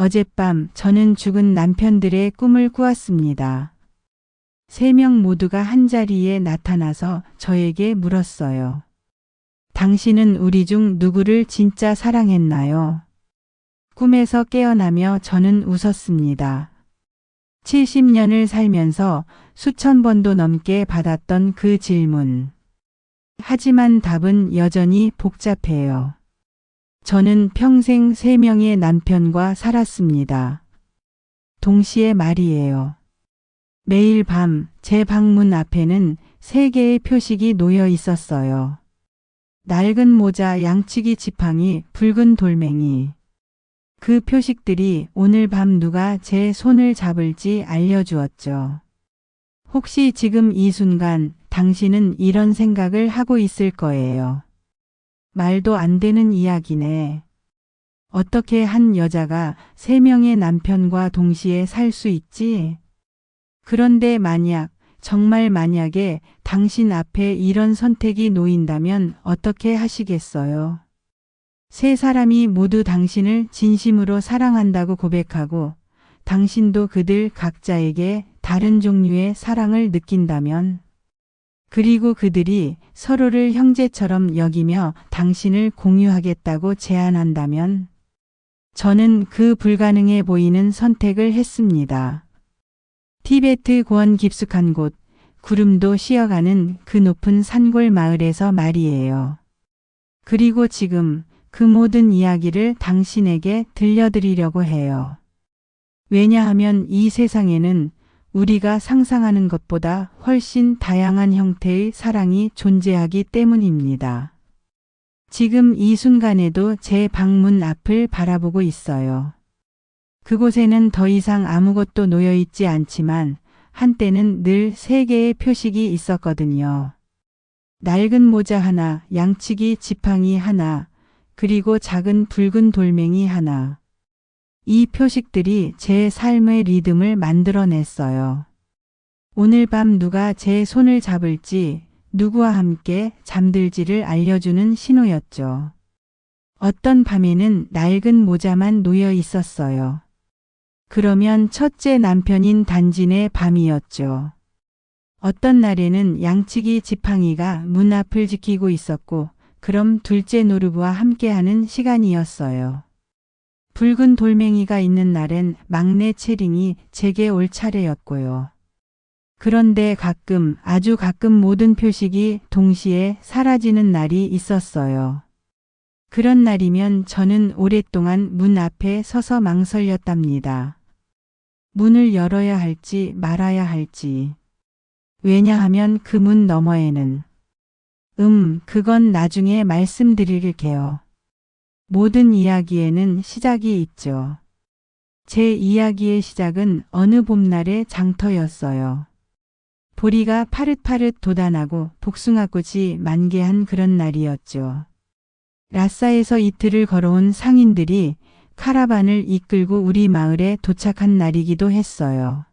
어젯밤 저는 죽은 남편들의 꿈을 꾸었습니다. 3명 모두가 한자리에 나타나서 저에게 물었어요. 당신은 우리 중 누구를 진짜 사랑했나요? 꿈에서 깨어나며 저는 웃었습니다. 70년을 살면서 수천 번도 넘게 받았던 그 질문. 하지만 답은 여전히 복잡해요. 저는 평생 3명의 남편과 살았습니다. 동시에 말이에요. 매일 밤 제 방문 앞에는 3개의 표식이 놓여 있었어요. 낡은 모자, 양치기 지팡이, 붉은 돌멩이. 그 표식들이 오늘 밤 누가 제 손을 잡을지 알려주었죠. 혹시 지금 이 순간 당신은 이런 생각을 하고 있을 거예요. 말도 안 되는 이야기네. 어떻게 한 여자가 3명의 남편과 동시에 살 수 있지? 그런데 정말 만약에 당신 앞에 이런 선택이 놓인다면 어떻게 하시겠어요? 3사람이 모두 당신을 진심으로 사랑한다고 고백하고 당신도 그들 각자에게 다른 종류의 사랑을 느낀다면, 그리고 그들이 서로를 형제처럼 여기며 당신을 공유하겠다고 제안한다면, 저는 그 불가능해 보이는 선택을 했습니다. 티베트 고원 깊숙한 곳, 구름도 쉬어가는 그 높은 산골 마을에서 말이에요. 그리고 지금 그 모든 이야기를 당신에게 들려드리려고 해요. 왜냐하면 이 세상에는 우리가 상상하는 것보다 훨씬 다양한 형태의 사랑이 존재하기 때문입니다. 지금 이 순간에도 제 방문 앞을 바라보고 있어요. 그곳에는 더 이상 아무것도 놓여 있지 않지만 한때는 늘 3개의 표식이 있었거든요. 낡은 모자 하나, 양치기 지팡이 하나, 그리고 작은 붉은 돌멩이 하나. 이 표식들이 제 삶의 리듬을 만들어냈어요. 오늘 밤 누가 제 손을 잡을지, 누구와 함께 잠들지를 알려주는 신호였죠. 어떤 밤에는 낡은 모자만 놓여 있었어요. 그러면 첫째 남편인 단진의 밤이었죠. 어떤 날에는 양치기 지팡이가 문 앞을 지키고 있었고, 그럼 둘째 노르부와 함께하는 시간이었어요. 붉은 돌멩이가 있는 날엔 막내 채링이 제게 올 차례였고요. 그런데 가끔, 아주 가끔 모든 표식이 동시에 사라지는 날이 있었어요. 그런 날이면 저는 오랫동안 문 앞에 서서 망설였답니다. 문을 열어야 할지 말아야 할지. 왜냐하면 그 문 너머에는 그건 나중에 말씀드릴게요. 모든 이야기에는 시작이 있죠. 제 이야기의 시작은 어느 봄날의 장터였어요. 보리가 파릇파릇 돋아나고 복숭아꽃이 만개한 그런 날이었죠. 라싸에서 이틀을 걸어온 상인들이 카라반을 이끌고 우리 마을에 도착한 날이기도 했어요.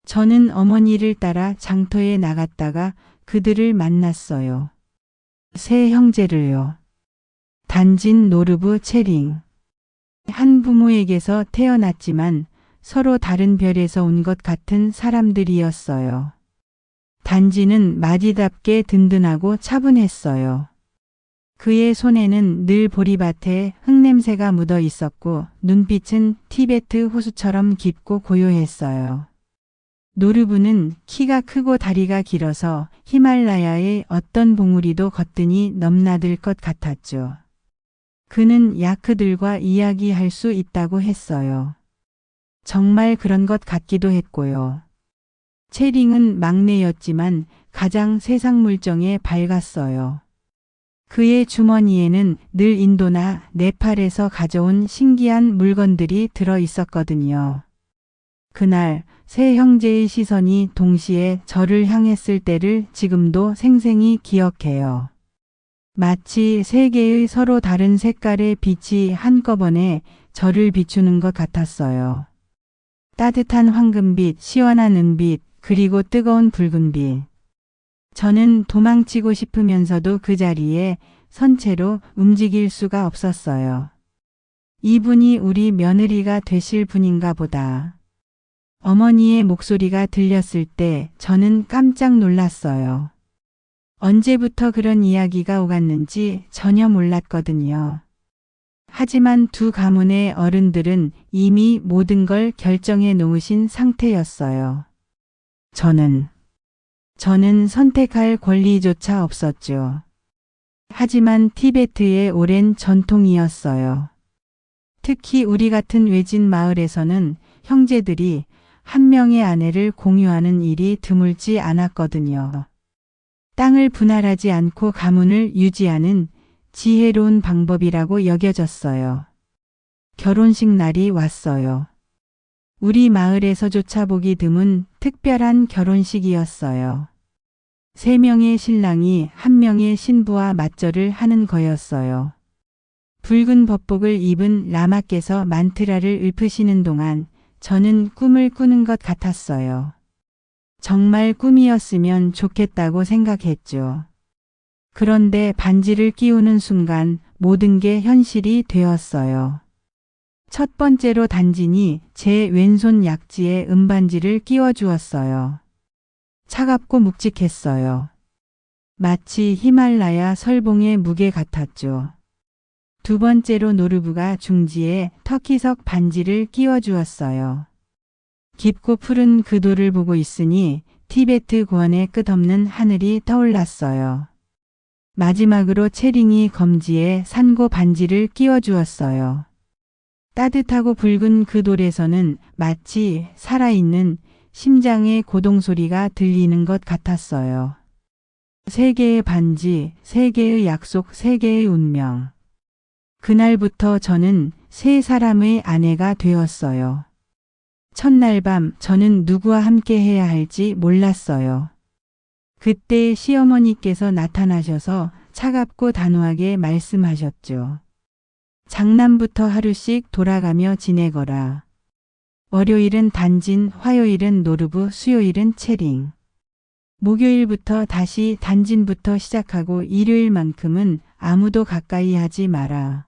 저는 어머니를 따라 장터에 나갔다가 그들을 만났어요. 3 형제를요. 단진, 노르부, 채링. 한 부모에게서 태어났지만 서로 다른 별에서 온 것 같은 사람들이었어요. 단진은 마디답게 든든하고 차분했어요. 그의 손에는 늘 보리밭에 흙냄새가 묻어 있었고 눈빛은 티베트 호수처럼 깊고 고요했어요. 노르부는 키가 크고 다리가 길어서 히말라야의 어떤 봉우리도 거뜬히 넘나들 것 같았죠. 그는 야크들과 이야기할 수 있다고 했어요. 정말 그런 것 같기도 했고요. 채링은 막내였지만 가장 세상 물정에 밝았어요. 그의 주머니에는 늘 인도나 네팔에서 가져온 신기한 물건들이 들어 있었거든요. 그날 3 형제의 시선이 동시에 저를 향했을 때를 지금도 생생히 기억해요. 마치 3개의 서로 다른 색깔의 빛이 한꺼번에 저를 비추는 것 같았어요. 따뜻한 황금빛, 시원한 은빛, 그리고 뜨거운 붉은빛. 저는 도망치고 싶으면서도 그 자리에 선 채로 움직일 수가 없었어요. 이분이 우리 며느리가 되실 분인가 보다. 어머니의 목소리가 들렸을 때 저는 깜짝 놀랐어요. 언제부터 그런 이야기가 오갔는지 전혀 몰랐거든요. 하지만 두 가문의 어른들은 이미 모든 걸 결정해 놓으신 상태였어요. 저는 선택할 권리조차 없었죠. 하지만 티베트의 오랜 전통이었어요. 특히 우리 같은 외진 마을에서는 형제들이 한 명의 아내를 공유하는 일이 드물지 않았거든요. 땅을 분할하지 않고 가문을 유지하는 지혜로운 방법이라고 여겨졌어요. 결혼식 날이 왔어요. 우리 마을에서조차 보기 드문 특별한 결혼식이었어요. 3명의 신랑이 1명의 신부와 맞절을 하는 거였어요. 붉은 법복을 입은 라마께서 만트라를 읊으시는 동안 저는 꿈을 꾸는 것 같았어요. 정말 꿈이었으면 좋겠다고 생각했죠. 그런데 반지를 끼우는 순간 모든 게 현실이 되었어요. 첫 번째로 단진이 제 왼손 약지에 은반지를 끼워주었어요. 차갑고 묵직했어요. 마치 히말라야 설봉의 무게 같았죠. 두 번째로 노르부가 중지에 터키석 반지를 끼워주었어요. 깊고 푸른 그 돌을 보고 있으니 티베트 고원의 끝없는 하늘이 떠올랐어요. 마지막으로 채링이 검지에 산고 반지를 끼워주었어요. 따뜻하고 붉은 그 돌에서는 마치 살아있는 심장의 고동소리가 들리는 것 같았어요. 3개의 반지, 3개의 약속, 3개의 운명. 그날부터 저는 3사람의 아내가 되었어요. 첫날 밤 저는 누구와 함께 해야 할지 몰랐어요. 그때 시어머니께서 나타나셔서 차갑고 단호하게 말씀하셨죠. 장남부터 하루씩 돌아가며 지내거라. 월요일은 단진, 화요일은 노르부, 수요일은 채링. 목요일부터 다시 단진부터 시작하고 일요일만큼은 아무도 가까이 하지 마라.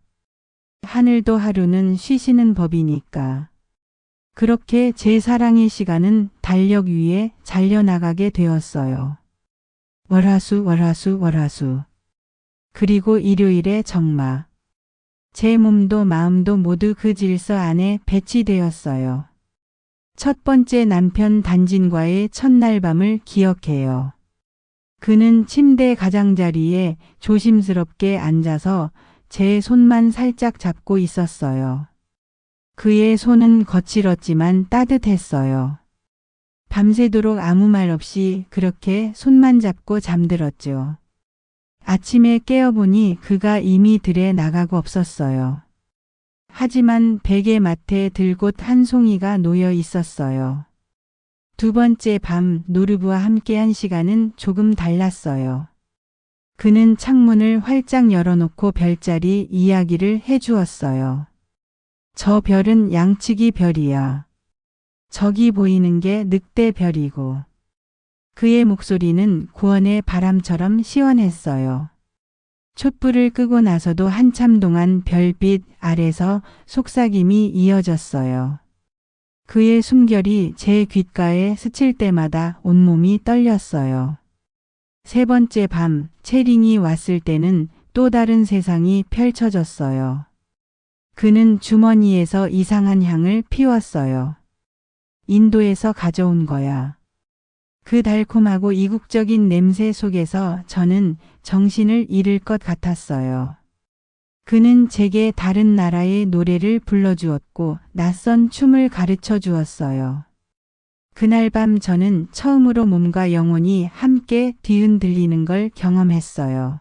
하늘도 하루는 쉬시는 법이니까. 그렇게 제 사랑의 시간은 달력 위에 잘려나가게 되었어요. 월화수, 월화수, 월화수. 그리고 일요일에 정마. 제 몸도 마음도 모두 그 질서 안에 배치되었어요. 첫 번째 남편 단진과의 첫날 밤을 기억해요. 그는 침대 가장자리에 조심스럽게 앉아서 제 손만 살짝 잡고 있었어요. 그의 손은 거칠었지만 따뜻했어요. 밤새도록 아무 말 없이 그렇게 손만 잡고 잠들었죠. 아침에 깨어보니 그가 이미 들에 나가고 없었어요. 하지만 베개 맡에 들꽃 한 송이가 놓여 있었어요. 두 번째 밤 노르부와 함께한 시간은 조금 달랐어요. 그는 창문을 활짝 열어놓고 별자리 이야기를 해주었어요. 저 별은 양치기 별이야. 저기 보이는 게 늑대 별이고. 그의 목소리는 고원의 바람처럼 시원했어요. 촛불을 끄고 나서도 한참 동안 별빛 아래서 속삭임이 이어졌어요. 그의 숨결이 제 귓가에 스칠 때마다 온몸이 떨렸어요. 세 번째 밤 채링이 왔을 때는 또 다른 세상이 펼쳐졌어요. 그는 주머니에서 이상한 향을 피웠어요. 인도에서 가져온 거야. 그 달콤하고 이국적인 냄새 속에서 저는 정신을 잃을 것 같았어요. 그는 제게 다른 나라의 노래를 불러주었고 낯선 춤을 가르쳐 주었어요. 그날 밤 저는 처음으로 몸과 영혼이 함께 뒤흔들리는 걸 경험했어요.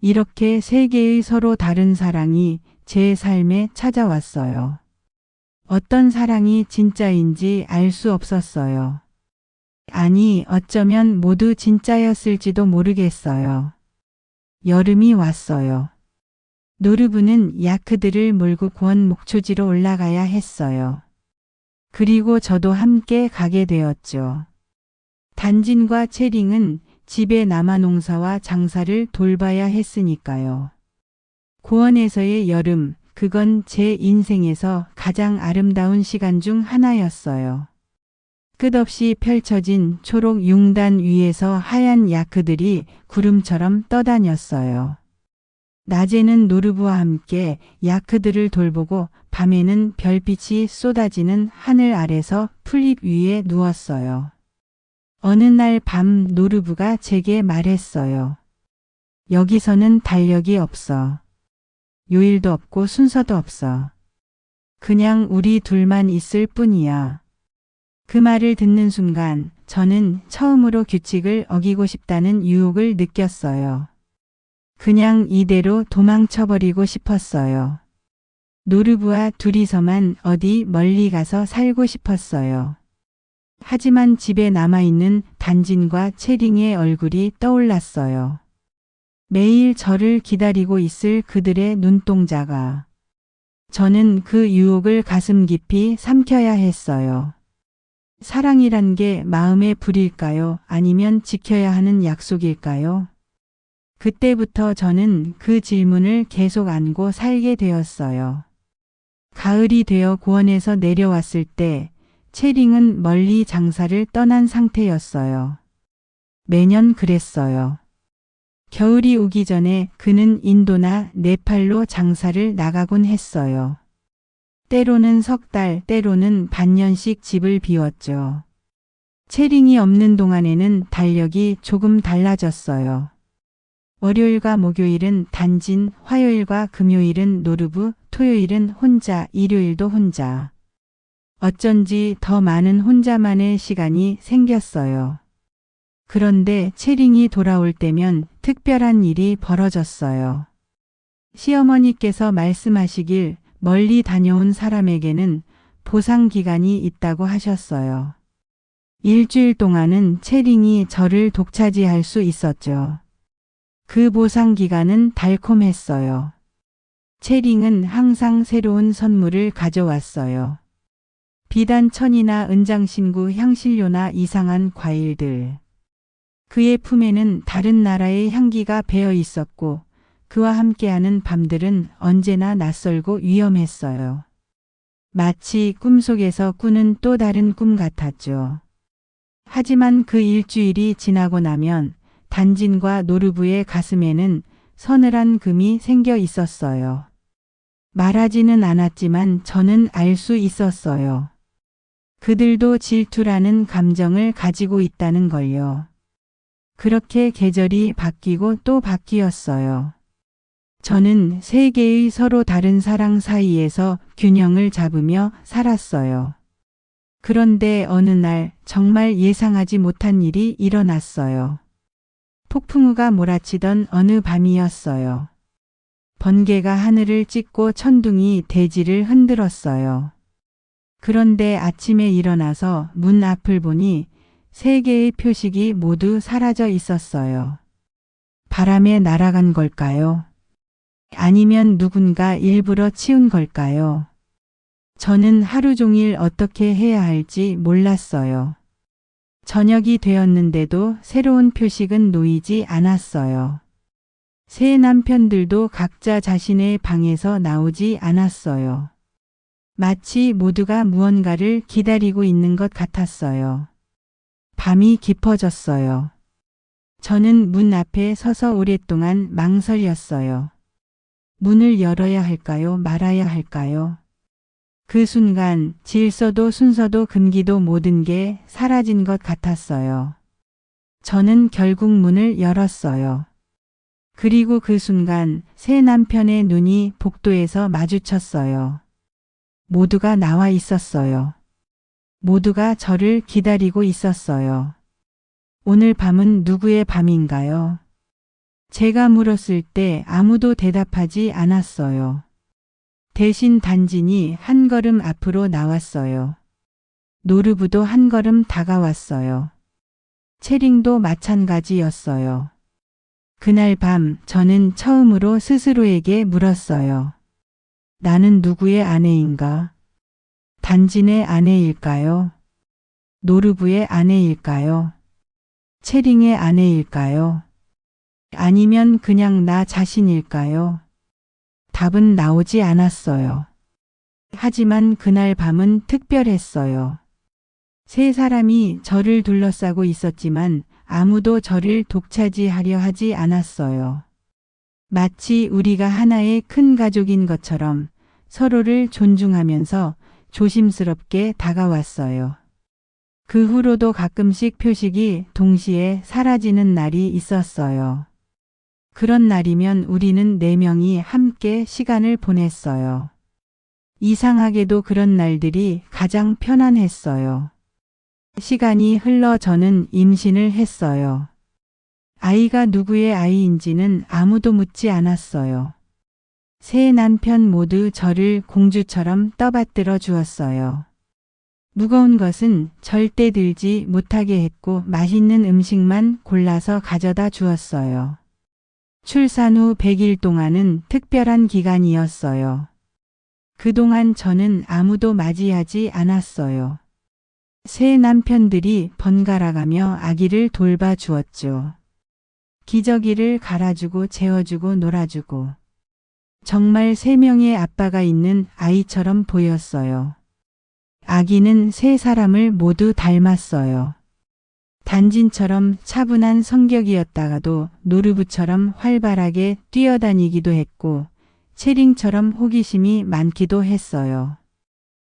이렇게 세 개의 서로 다른 사랑이 제 삶에 찾아왔어요. 어떤 사랑이 진짜인지 알 수 없었어요. 아니, 어쩌면 모두 진짜였을지도 모르겠어요. 여름이 왔어요. 노르부는 야크들을 몰고 고원 목초지로 올라가야 했어요. 그리고 저도 함께 가게 되었죠. 단진과 채링은 집에 남아 농사와 장사를 돌봐야 했으니까요. 고원에서의 여름, 그건 제 인생에서 가장 아름다운 시간 중 하나였어요. 끝없이 펼쳐진 초록 융단 위에서 하얀 야크들이 구름처럼 떠다녔어요. 낮에는 노르브와 함께 야크들을 돌보고 밤에는 별빛이 쏟아지는 하늘 아래서 풀잎 위에 누웠어요. 어느 날 밤 노르브가 제게 말했어요. 여기서는 달력이 없어. 요일도 없고 순서도 없어. 그냥 우리 둘만 있을 뿐이야. 그 말을 듣는 순간 저는 처음으로 규칙을 어기고 싶다는 유혹을 느꼈어요. 그냥 이대로 도망쳐버리고 싶었어요. 노르브와 둘이서만 어디 멀리 가서 살고 싶었어요. 하지만 집에 남아있는 단진과 채링의 얼굴이 떠올랐어요. 매일 저를 기다리고 있을 그들의 눈동자가. 저는 그 유혹을 가슴 깊이 삼켜야 했어요. 사랑이란 게 마음의 불일까요? 아니면 지켜야 하는 약속일까요? 그때부터 저는 그 질문을 계속 안고 살게 되었어요. 가을이 되어 고원에서 내려왔을 때 채링은 멀리 장사를 떠난 상태였어요. 매년 그랬어요. 겨울이 오기 전에 그는 인도나 네팔로 장사를 나가곤 했어요. 때로는 석 달, 때로는 반년씩 집을 비웠죠. 채링이 없는 동안에는 달력이 조금 달라졌어요. 월요일과 목요일은 단진, 화요일과 금요일은 노르브, 토요일은 혼자, 일요일도 혼자. 어쩐지 더 많은 혼자만의 시간이 생겼어요. 그런데 채링이 돌아올 때면 특별한 일이 벌어졌어요. 시어머니께서 말씀하시길 멀리 다녀온 사람에게는 보상 기간이 있다고 하셨어요. 일주일 동안은 채링이 저를 독차지할 수 있었죠. 그 보상 기간은 달콤했어요. 채링은 항상 새로운 선물을 가져왔어요. 비단 천이나 은장신구 향신료나 이상한 과일들. 그의 품에는 다른 나라의 향기가 배어 있었고 그와 함께하는 밤들은 언제나 낯설고 위험했어요. 마치 꿈속에서 꾸는 또 다른 꿈 같았죠. 하지만 그 일주일이 지나고 나면 단진과 노르브의 가슴에는 서늘한 금이 생겨 있었어요. 말하지는 않았지만 저는 알 수 있었어요. 그들도 질투라는 감정을 가지고 있다는 걸요. 그렇게 계절이 바뀌고 또 바뀌었어요. 저는 세 개의 서로 다른 사랑 사이에서 균형을 잡으며 살았어요. 그런데 어느 날 정말 예상하지 못한 일이 일어났어요. 폭풍우가 몰아치던 어느 밤이었어요. 번개가 하늘을 찢고 천둥이 대지를 흔들었어요. 그런데 아침에 일어나서 문 앞을 보니 세 개의 표식이 모두 사라져 있었어요. 바람에 날아간 걸까요? 아니면 누군가 일부러 치운 걸까요? 저는 하루 종일 어떻게 해야 할지 몰랐어요. 저녁이 되었는데도 새로운 표식은 놓이지 않았어요. 세 남편들도 각자 자신의 방에서 나오지 않았어요. 마치 모두가 무언가를 기다리고 있는 것 같았어요. 밤이 깊어졌어요. 저는 문 앞에 서서 오랫동안 망설였어요. 문을 열어야 할까요? 말아야 할까요? 그 순간 질서도 순서도 금기도 모든 게 사라진 것 같았어요. 저는 결국 문을 열었어요. 그리고 그 순간 새 남편의 눈이 복도에서 마주쳤어요. 모두가 나와 있었어요. 모두가 저를 기다리고 있었어요. 오늘 밤은 누구의 밤인가요? 제가 물었을 때 아무도 대답하지 않았어요. 대신 단진이 한 걸음 앞으로 나왔어요. 노르브도 한 걸음 다가왔어요. 채링도 마찬가지였어요. 그날 밤 저는 처음으로 스스로에게 물었어요. 나는 누구의 아내인가? 단진의 아내일까요? 노르브의 아내일까요? 채링의 아내일까요? 아니면 그냥 나 자신일까요? 답은 나오지 않았어요. 하지만 그날 밤은 특별했어요. 세 사람이 저를 둘러싸고 있었지만 아무도 저를 독차지하려 하지 않았어요. 마치 우리가 하나의 큰 가족인 것처럼 서로를 존중하면서 조심스럽게 다가왔어요. 그 후로도 가끔씩 표식이 동시에 사라지는 날이 있었어요. 그런 날이면 우리는 네 명이 함께 시간을 보냈어요. 이상하게도 그런 날들이 가장 편안했어요. 시간이 흘러 저는 임신을 했어요. 아이가 누구의 아이인지는 아무도 묻지 않았어요. 세 남편 모두 저를 공주처럼 떠받들어 주었어요. 무거운 것은 절대 들지 못하게 했고 맛있는 음식만 골라서 가져다 주었어요. 출산 후 100일 동안은 특별한 기간이었어요. 그동안 저는 아무도 맞이하지 않았어요. 세 남편들이 번갈아가며 아기를 돌봐주었죠. 기저귀를 갈아주고 재워주고 놀아주고 정말 세 명의 아빠가 있는 아이처럼 보였어요. 아기는 세 사람을 모두 닮았어요. 단진처럼 차분한 성격이었다가도 노르부처럼 활발하게 뛰어다니기도 했고 채링처럼 호기심이 많기도 했어요.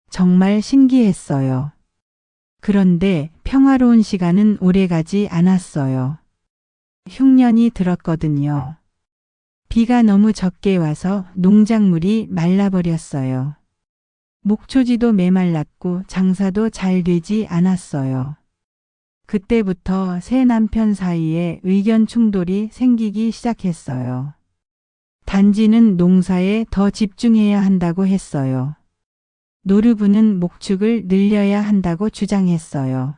정말 신기했어요. 그런데 평화로운 시간은 오래가지 않았어요. 흉년이 들었거든요. 비가 너무 적게 와서 농작물이 말라버렸어요. 목초지도 메말랐고 장사도 잘 되지 않았어요. 그때부터 새 남편 사이에 의견 충돌이 생기기 시작했어요. 단지는 농사에 더 집중해야 한다고 했어요. 노르부는 목축을 늘려야 한다고 주장했어요.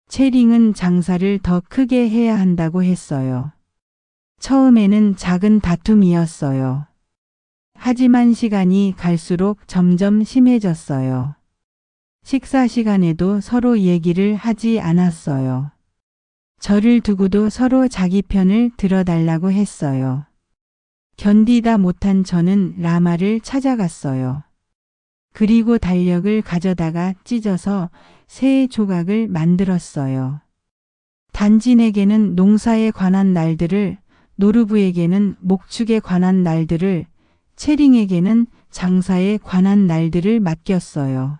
채링은 장사를 더 크게 해야 한다고 했어요. 처음에는 작은 다툼이었어요. 하지만 시간이 갈수록 점점 심해졌어요. 식사 시간에도 서로 얘기를 하지 않았어요. 저를 두고도 서로 자기 편을 들어달라고 했어요. 견디다 못한 저는 라마를 찾아갔어요. 그리고 달력을 가져다가 찢어서 새 조각을 만들었어요. 단진에게는 농사에 관한 날들을, 노르부에게는 목축에 관한 날들을, 채링에게는 장사에 관한 날들을 맡겼어요.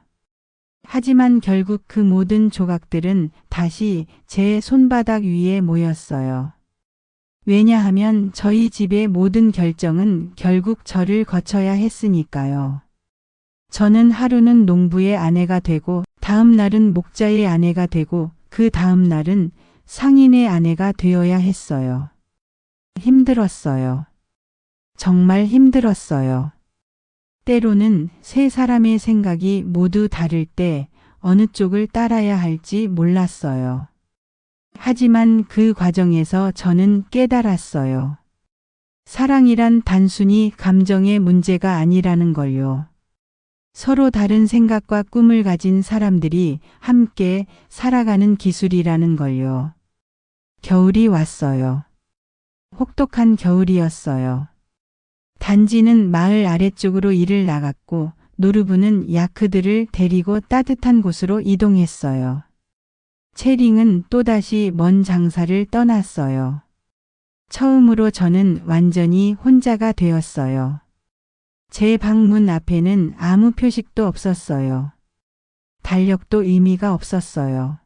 하지만 결국 그 모든 조각들은 다시 제 손바닥 위에 모였어요. 왜냐하면 저희 집의 모든 결정은 결국 저를 거쳐야 했으니까요. 저는 하루는 농부의 아내가 되고 다음 날은 목자의 아내가 되고 그 다음 날은 상인의 아내가 되어야 했어요. 힘들었어요. 정말 힘들었어요. 때로는 세 사람의 생각이 모두 다를 때 어느 쪽을 따라야 할지 몰랐어요. 하지만 그 과정에서 저는 깨달았어요. 사랑이란 단순히 감정의 문제가 아니라는 걸요. 서로 다른 생각과 꿈을 가진 사람들이 함께 살아가는 기술이라는 걸요. 겨울이 왔어요. 혹독한 겨울이었어요. 단지는 마을 아래쪽으로 일을 나갔고 노르부는 야크들을 데리고 따뜻한 곳으로 이동했어요. 채링은 또다시 먼 장사를 떠났어요. 처음으로 저는 완전히 혼자가 되었어요. 제 방문 앞에는 아무 표식도 없었어요. 달력도 의미가 없었어요.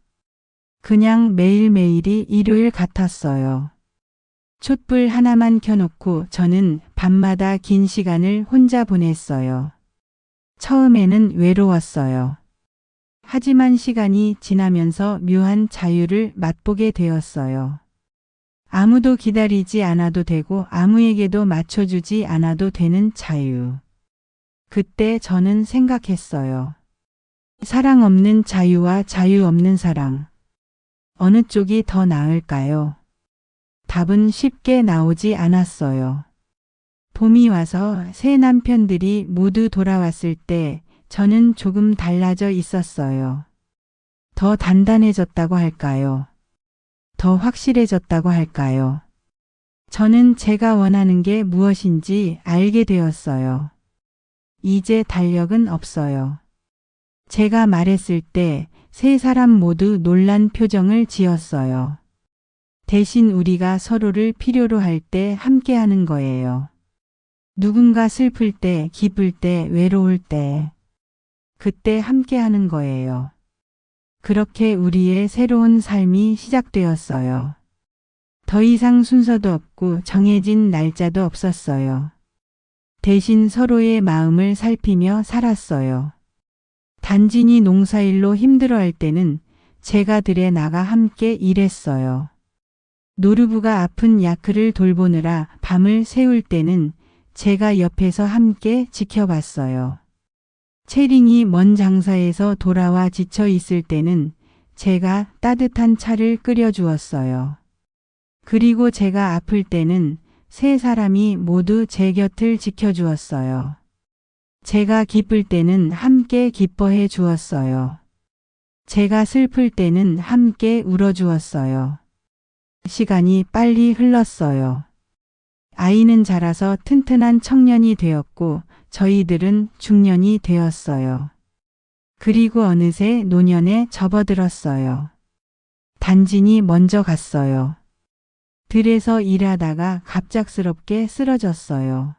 그냥 매일매일이 일요일 같았어요. 촛불 하나만 켜놓고 저는 밤마다 긴 시간을 혼자 보냈어요. 처음에는 외로웠어요. 하지만 시간이 지나면서 묘한 자유를 맛보게 되었어요. 아무도 기다리지 않아도 되고 아무에게도 맞춰주지 않아도 되는 자유. 그때 저는 생각했어요. 사랑 없는 자유와 자유 없는 사랑. 어느 쪽이 더 나을까요? 답은 쉽게 나오지 않았어요. 봄이 와서 새 남편들이 모두 돌아왔을 때 저는 조금 달라져 있었어요. 더 단단해졌다고 할까요? 더 확실해졌다고 할까요? 저는 제가 원하는 게 무엇인지 알게 되었어요. 이제 달력은 없어요. 제가 말했을 때 세 사람 모두 놀란 표정을 지었어요. 대신 우리가 서로를 필요로 할 때 함께 하는 거예요. 누군가 슬플 때, 기쁠 때, 외로울 때, 그때 함께 하는 거예요. 그렇게 우리의 새로운 삶이 시작되었어요. 더 이상 순서도 없고 정해진 날짜도 없었어요. 대신 서로의 마음을 살피며 살았어요. 단진이 농사일로 힘들어할 때는 제가 들에 나가 함께 일했어요. 노르부가 아픈 야크를 돌보느라 밤을 새울 때는 제가 옆에서 함께 지켜봤어요. 채링이 먼 장사에서 돌아와 지쳐 있을 때는 제가 따뜻한 차를 끓여주었어요. 그리고 제가 아플 때는 세 사람이 모두 제 곁을 지켜주었어요. 제가 기쁠 때는 함께 기뻐해 주었어요. 제가 슬플 때는 함께 울어주었어요. 시간이 빨리 흘렀어요. 아이는 자라서 튼튼한 청년이 되었고 저희들은 중년이 되었어요. 그리고 어느새 노년에 접어들었어요. 단진이 먼저 갔어요. 들에서 일하다가 갑작스럽게 쓰러졌어요.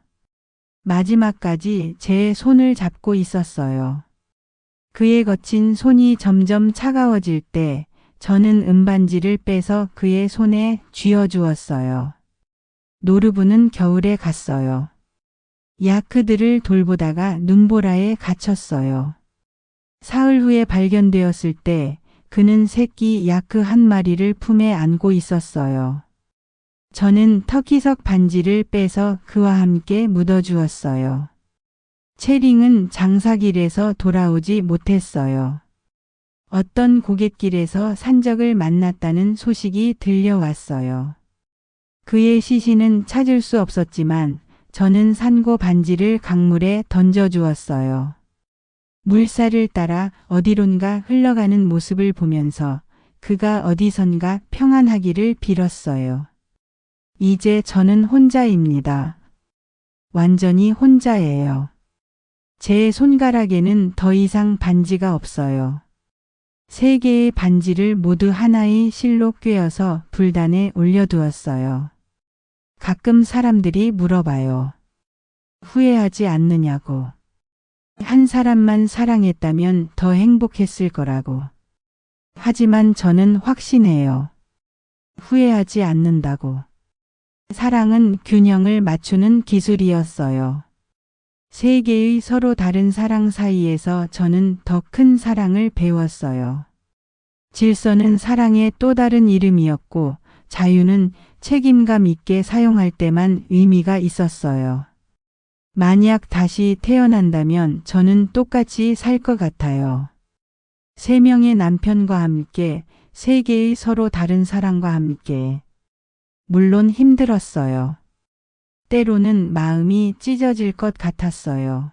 마지막까지 제 손을 잡고 있었어요. 그의 거친 손이 점점 차가워질 때 저는 은반지를 빼서 그의 손에 쥐어주었어요. 노르부는 겨울에 갔어요. 야크들을 돌보다가 눈보라에 갇혔어요. 사흘 후에 발견되었을 때 그는 새끼 야크 한 마리를 품에 안고 있었어요. 저는 터키석 반지를 빼서 그와 함께 묻어주었어요. 채링은 장사길에서 돌아오지 못했어요. 어떤 고갯길에서 산적을 만났다는 소식이 들려왔어요. 그의 시신은 찾을 수 없었지만 저는 산고 반지를 강물에 던져주었어요. 물살을 따라 어디론가 흘러가는 모습을 보면서 그가 어디선가 평안하기를 빌었어요. 이제 저는 혼자입니다. 완전히 혼자예요. 제 손가락에는 더 이상 반지가 없어요. 세 개의 반지를 모두 하나의 실로 꿰어서 불단에 올려두었어요. 가끔 사람들이 물어봐요. 후회하지 않느냐고. 한 사람만 사랑했다면 더 행복했을 거라고. 하지만 저는 확신해요. 후회하지 않는다고. 사랑은 균형을 맞추는 기술이었어요. 세 개의 서로 다른 사랑 사이에서 저는 더 큰 사랑을 배웠어요. 질서는 사랑의 또 다른 이름이었고 자유는 책임감 있게 사용할 때만 의미가 있었어요. 만약 다시 태어난다면 저는 똑같이 살 것 같아요. 세 명의 남편과 함께, 세 개의 서로 다른 사랑과 함께. 물론 힘들었어요. 때로는 마음이 찢어질 것 같았어요.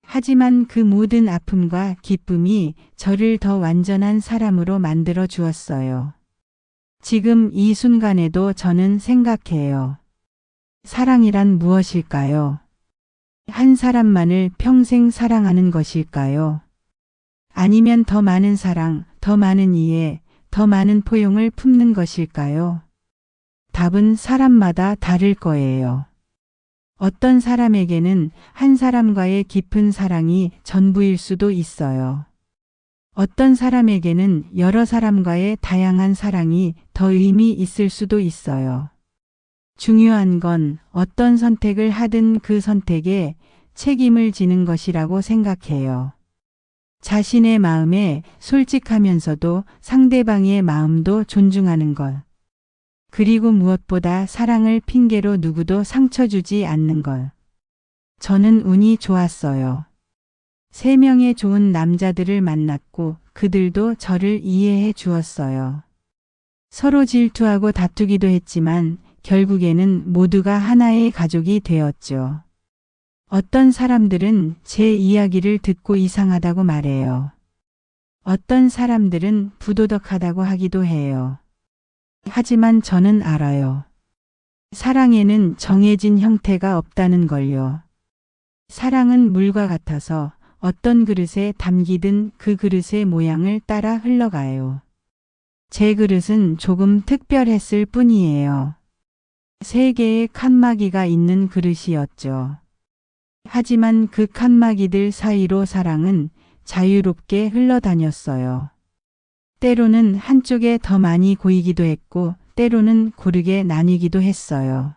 하지만 그 모든 아픔과 기쁨이 저를 더 완전한 사람으로 만들어 주었어요. 지금 이 순간에도 저는 생각해요. 사랑이란 무엇일까요? 한 사람만을 평생 사랑하는 것일까요? 아니면 더 많은 사랑, 더 많은 이해, 더 많은 포용을 품는 것일까요? 답은 사람마다 다를 거예요. 어떤 사람에게는 한 사람과의 깊은 사랑이 전부일 수도 있어요. 어떤 사람에게는 여러 사람과의 다양한 사랑이 더 의미 있을 수도 있어요. 중요한 건 어떤 선택을 하든 그 선택에 책임을 지는 것이라고 생각해요. 자신의 마음에 솔직하면서도 상대방의 마음도 존중하는 것. 그리고 무엇보다 사랑을 핑계로 누구도 상처 주지 않는 것. 저는 운이 좋았어요. 3명의 좋은 남자들을 만났고 그들도 저를 이해해 주었어요. 서로 질투하고 다투기도 했지만 결국에는 모두가 하나의 가족이 되었죠. 어떤 사람들은 제 이야기를 듣고 이상하다고 말해요. 어떤 사람들은 부도덕하다고 하기도 해요. 하지만 저는 알아요. 사랑에는 정해진 형태가 없다는 걸요. 사랑은 물과 같아서 어떤 그릇에 담기든 그 그릇의 모양을 따라 흘러가요. 제 그릇은 조금 특별했을 뿐이에요. 3개의 칸막이가 있는 그릇이었죠. 하지만 그 칸막이들 사이로 사랑은 자유롭게 흘러다녔어요. 때로는 한쪽에 더 많이 고이기도 했고 때로는 고르게 나뉘기도 했어요.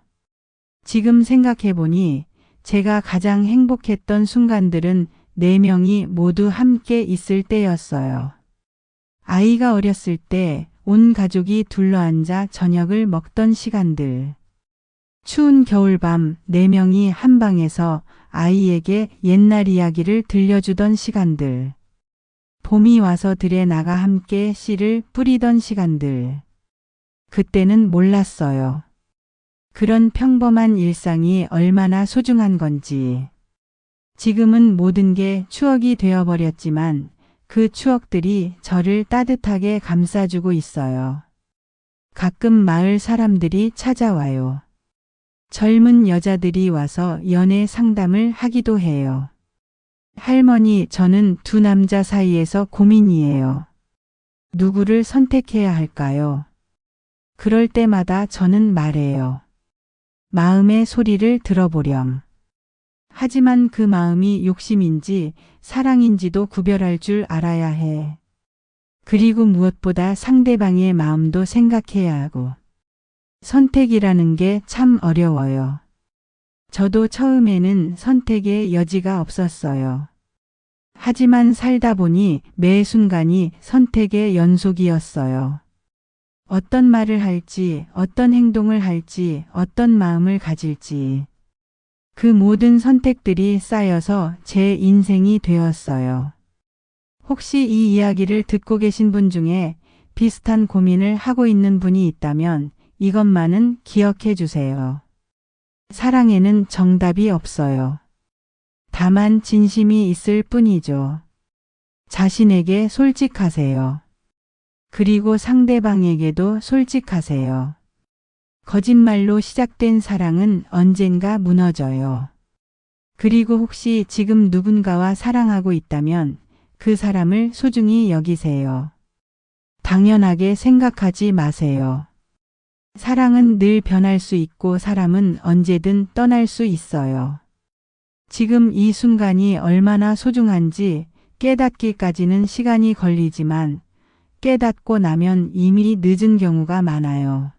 지금 생각해보니 제가 가장 행복했던 순간들은 4명이 모두 함께 있을 때였어요. 아이가 어렸을 때 온 가족이 둘러앉아 저녁을 먹던 시간들. 추운 겨울밤 4명이 한 방에서 아이에게 옛날 이야기를 들려주던 시간들. 봄이 와서 들에 나가 함께 씨를 뿌리던 시간들. 그때는 몰랐어요. 그런 평범한 일상이 얼마나 소중한 건지. 지금은 모든 게 추억이 되어버렸지만 그 추억들이 저를 따뜻하게 감싸주고 있어요. 가끔 마을 사람들이 찾아와요. 젊은 여자들이 와서 연애 상담을 하기도 해요. 할머니, 저는 2 남자 사이에서 고민이에요. 누구를 선택해야 할까요? 그럴 때마다 저는 말해요. 마음의 소리를 들어보렴. 하지만 그 마음이 욕심인지 사랑인지도 구별할 줄 알아야 해. 그리고 무엇보다 상대방의 마음도 생각해야 하고. 선택이라는 게 참 어려워요. 저도 처음에는 선택의 여지가 없었어요. 하지만 살다 보니 매 순간이 선택의 연속이었어요. 어떤 말을 할지, 어떤 행동을 할지, 어떤 마음을 가질지. 그 모든 선택들이 쌓여서 제 인생이 되었어요. 혹시 이 이야기를 듣고 계신 분 중에 비슷한 고민을 하고 있는 분이 있다면 이것만은 기억해 주세요. 사랑에는 정답이 없어요. 다만 진심이 있을 뿐이죠. 자신에게 솔직하세요. 그리고 상대방에게도 솔직하세요. 거짓말로 시작된 사랑은 언젠가 무너져요. 그리고 혹시 지금 누군가와 사랑하고 있다면 그 사람을 소중히 여기세요. 당연하게 생각하지 마세요. 사랑은 늘 변할 수 있고 사람은 언제든 떠날 수 있어요. 지금 이 순간이 얼마나 소중한지 깨닫기까지는 시간이 걸리지만 깨닫고 나면 이미 늦은 경우가 많아요.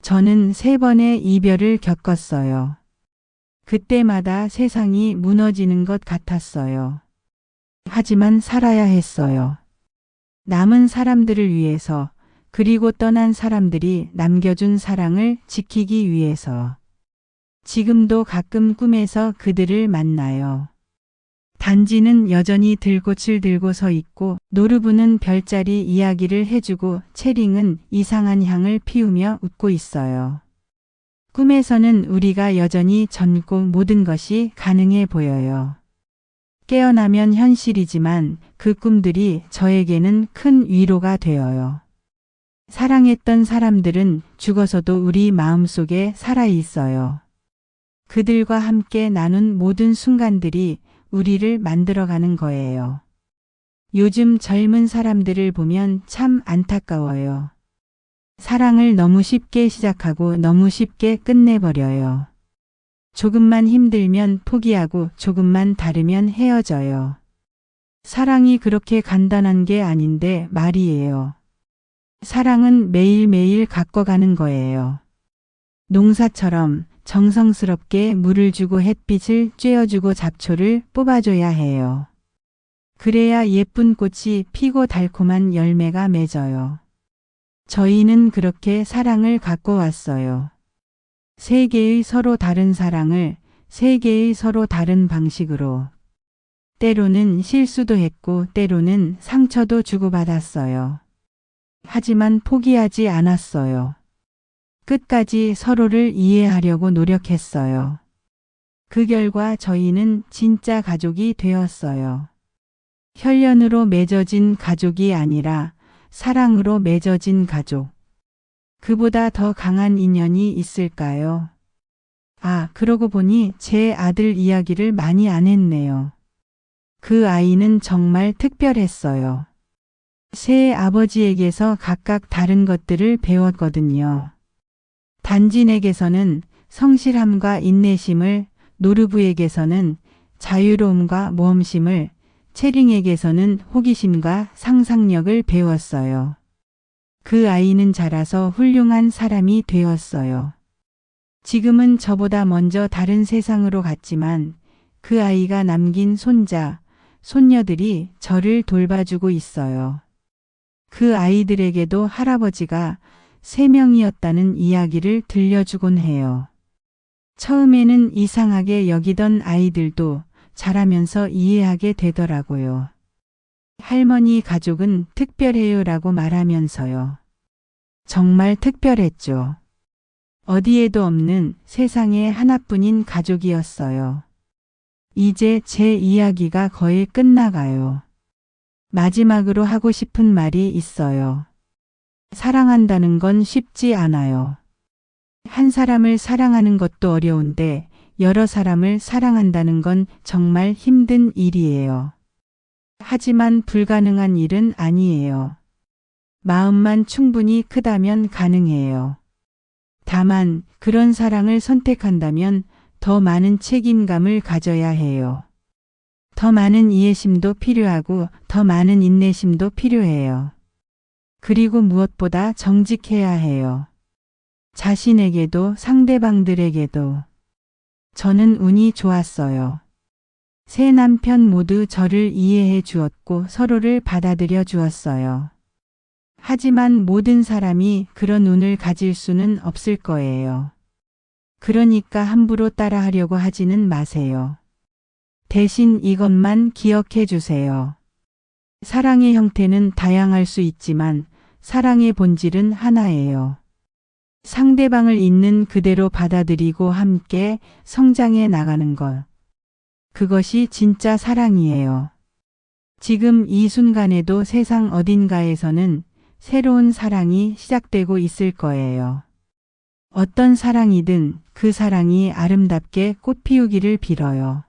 저는 3번의 이별을 겪었어요. 그때마다 세상이 무너지는 것 같았어요. 하지만 살아야 했어요. 남은 사람들을 위해서, 그리고 떠난 사람들이 남겨준 사랑을 지키기 위해서. 지금도 가끔 꿈에서 그들을 만나요. 단지는 여전히 들꽃을 들고 서 있고 노르브는 별자리 이야기를 해주고 체링은 이상한 향을 피우며 웃고 있어요. 꿈에서는 우리가 여전히 젊고 모든 것이 가능해 보여요. 깨어나면 현실이지만 그 꿈들이 저에게는 큰 위로가 되어요. 사랑했던 사람들은 죽어서도 우리 마음속에 살아 있어요. 그들과 함께 나눈 모든 순간들이 우리를 만들어가는 거예요. 요즘 젊은 사람들을 보면 참 안타까워요. 사랑을 너무 쉽게 시작하고 너무 쉽게 끝내버려요. 조금만 힘들면 포기하고 조금만 다르면 헤어져요. 사랑이 그렇게 간단한 게 아닌데 말이에요. 사랑은 매일매일 가꿔가는 거예요. 농사처럼 정성스럽게 물을 주고 햇빛을 쬐어주고 잡초를 뽑아줘야 해요. 그래야 예쁜 꽃이 피고 달콤한 열매가 맺어요. 저희는 그렇게 사랑을 갖고 왔어요. 3개의 서로 다른 사랑을 3개의 서로 다른 방식으로. 때로는 실수도 했고 때로는 상처도 주고받았어요. 하지만 포기하지 않았어요. 끝까지 서로를 이해하려고 노력했어요. 그 결과 저희는 진짜 가족이 되었어요. 혈연으로 맺어진 가족이 아니라 사랑으로 맺어진 가족. 그보다 더 강한 인연이 있을까요? 아, 그러고 보니 제 아들 이야기를 많이 안 했네요. 그 아이는 정말 특별했어요. 세 아버지에게서 각각 다른 것들을 배웠거든요. 단진에게서는 성실함과 인내심을, 노르부에게서는 자유로움과 모험심을, 채링에게서는 호기심과 상상력을 배웠어요. 그 아이는 자라서 훌륭한 사람이 되었어요. 지금은 저보다 먼저 다른 세상으로 갔지만 그 아이가 남긴 손자, 손녀들이 저를 돌봐주고 있어요. 그 아이들에게도 할아버지가 3명이었다는 이야기를 들려주곤 해요. 처음에는 이상하게 여기던 아이들도 자라면서 이해하게 되더라고요. 할머니 가족은 특별해요라고 말하면서요. 정말 특별했죠. 어디에도 없는 세상에 하나뿐인 가족이었어요. 이제 제 이야기가 거의 끝나가요. 마지막으로 하고 싶은 말이 있어요. 사랑한다는 건 쉽지 않아요. 한 사람을 사랑하는 것도 어려운데 여러 사람을 사랑한다는 건 정말 힘든 일이에요. 하지만 불가능한 일은 아니에요. 마음만 충분히 크다면 가능해요. 다만 그런 사랑을 선택한다면 더 많은 책임감을 가져야 해요. 더 많은 이해심도 필요하고 더 많은 인내심도 필요해요. 그리고 무엇보다 정직해야 해요. 자신에게도 상대방들에게도. 저는 운이 좋았어요. 세 남편 모두 저를 이해해 주었고 서로를 받아들여 주었어요. 하지만 모든 사람이 그런 운을 가질 수는 없을 거예요. 그러니까 함부로 따라하려고 하지는 마세요. 대신 이것만 기억해 주세요. 사랑의 형태는 다양할 수 있지만 사랑의 본질은 하나예요. 상대방을 있는 그대로 받아들이고 함께 성장해 나가는 것. 그것이 진짜 사랑이에요. 지금 이 순간에도 세상 어딘가에서는 새로운 사랑이 시작되고 있을 거예요. 어떤 사랑이든 그 사랑이 아름답게 꽃피우기를 빌어요.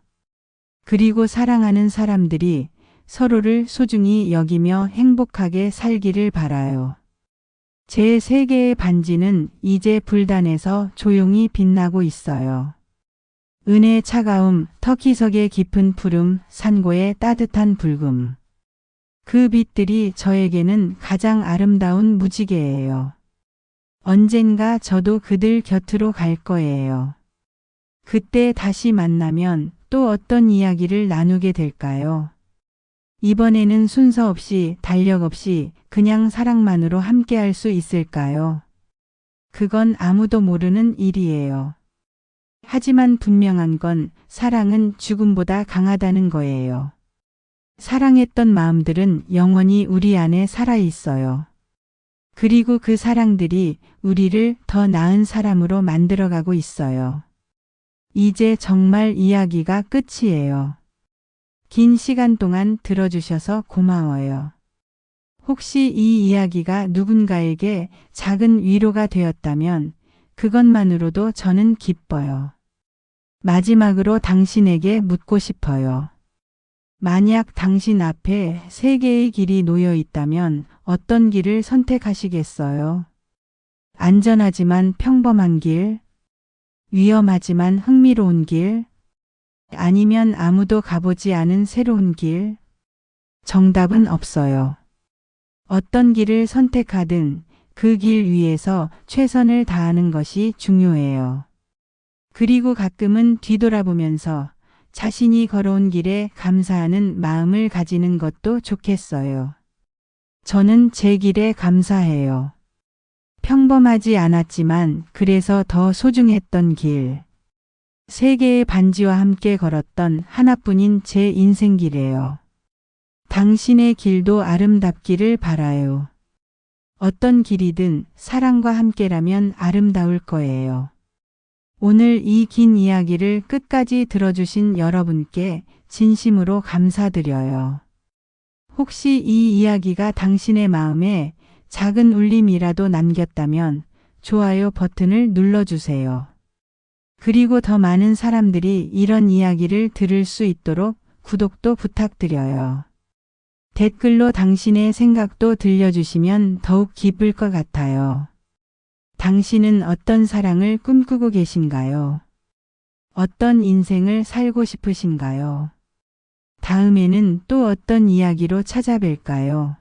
그리고 사랑하는 사람들이 서로를 소중히 여기며 행복하게 살기를 바라요. 제 세계의 반지는 이제 불단에서 조용히 빛나고 있어요. 은의 차가움, 터키석의 깊은 푸름, 산고의 따뜻한 붉음. 그 빛들이 저에게는 가장 아름다운 무지개예요. 언젠가 저도 그들 곁으로 갈 거예요. 그때 다시 만나면 또 어떤 이야기를 나누게 될까요? 이번에는 순서 없이 달력 없이 그냥 사랑만으로 함께할 수 있을까요? 그건 아무도 모르는 일이에요. 하지만 분명한 건 사랑은 죽음보다 강하다는 거예요. 사랑했던 마음들은 영원히 우리 안에 살아 있어요. 그리고 그 사랑들이 우리를 더 나은 사람으로 만들어가고 있어요. 이제 정말 이야기가 끝이에요. 긴 시간 동안 들어주셔서 고마워요. 혹시 이 이야기가 누군가에게 작은 위로가 되었다면 그것만으로도 저는 기뻐요. 마지막으로 당신에게 묻고 싶어요. 만약 당신 앞에 세 개의 길이 놓여 있다면 어떤 길을 선택하시겠어요? 안전하지만 평범한 길, 위험하지만 흥미로운 길, 아니면 아무도 가보지 않은 새로운 길? 정답은 없어요. 어떤 길을 선택하든 그 길 위에서 최선을 다하는 것이 중요해요. 그리고 가끔은 뒤돌아보면서 자신이 걸어온 길에 감사하는 마음을 가지는 것도 좋겠어요. 저는 제 길에 감사해요. 평범하지 않았지만 그래서 더 소중했던 길. 세 개의 반지와 함께 걸었던 하나뿐인 제 인생길이에요. 당신의 길도 아름답기를 바라요. 어떤 길이든 사랑과 함께라면 아름다울 거예요. 오늘 이 긴 이야기를 끝까지 들어주신 여러분께 진심으로 감사드려요. 혹시 이 이야기가 당신의 마음에 작은 울림이라도 남겼다면 좋아요 버튼을 눌러주세요. 그리고 더 많은 사람들이 이런 이야기를 들을 수 있도록 구독도 부탁드려요. 댓글로 당신의 생각도 들려주시면 더욱 기쁠 것 같아요. 당신은 어떤 사랑을 꿈꾸고 계신가요? 어떤 인생을 살고 싶으신가요? 다음에는 또 어떤 이야기로 찾아뵐까요?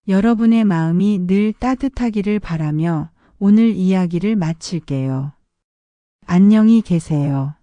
여러분의 마음이 늘 따뜻하기를 바라며 오늘 이야기를 마칠게요. 안녕히 계세요.